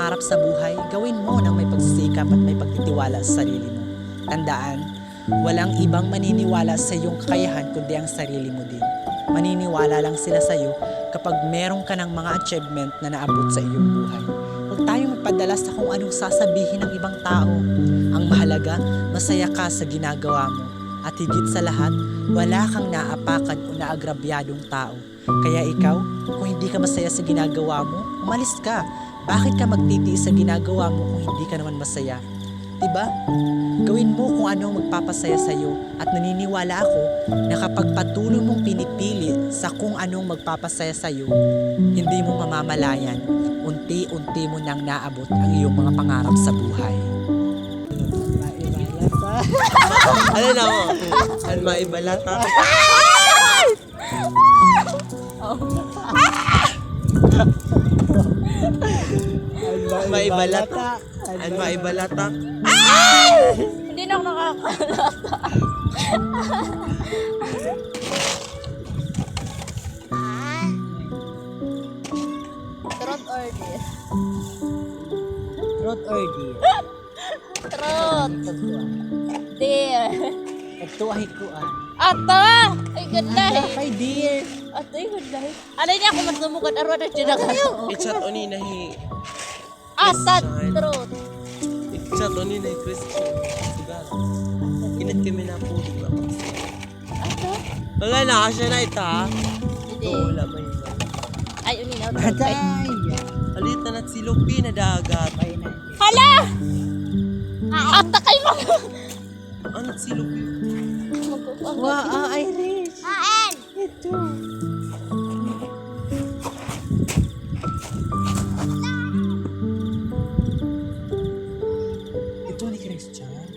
pangarap sa buhay, gawin mo ng may pagsisikap at may pagtitiwala sa sarili mo. Tandaan, walang ibang maniniwala sa iyong kakayahan kundi ang sarili mo din. Maniniwala lang sila sa iyo kapag meron ka ng mga achievement na naabot sa iyong buhay. Huwag tayong magpadala sa kung anong sasabihin ng ibang tao. Ang mahalaga, masaya ka sa ginagawa mo. At higit sa lahat, wala kang naapakan o naagrabyadong tao. Kaya ikaw, kung hindi ka masaya sa ginagawa mo, umalis ka. Bakit ka magtitiis sa ginagawa mo kung hindi ka naman masaya? Diba? Gawin mo kung anong magpapasaya sa iyo at naniniwala ako na kapag patuloy mong pinipili sa kung anong magpapasaya sa iyo, hindi mo mamamalayan, unti-unti mo nang naabot ang iyong mga pangarap sa buhay. Ano na mo? Ano maibalata? Maibalata? Ano maibalata? Hindi na ako nakakalata. Truth or dare? Truth or dare? Truth. Dare. Nagtuwahi ko Ato! Ay, ganda eh. Kay dear. Ato, ay, ganda eh. Ano niya ako matumukat? Arwa na siya na kayo. Ichat oni na hi. Asat. Truth. Ichat oni na hi Christian. Sigara. Kinat kami na po. Diba? Ato? Wala na kasya na ita. Hindi. Wala ba yun? Ay, unin na. Aday. Alita na silupi na dagat. Hala! Ata kay mga. Ano silupi? Wow, Irish. Ito. Ito ni Christian.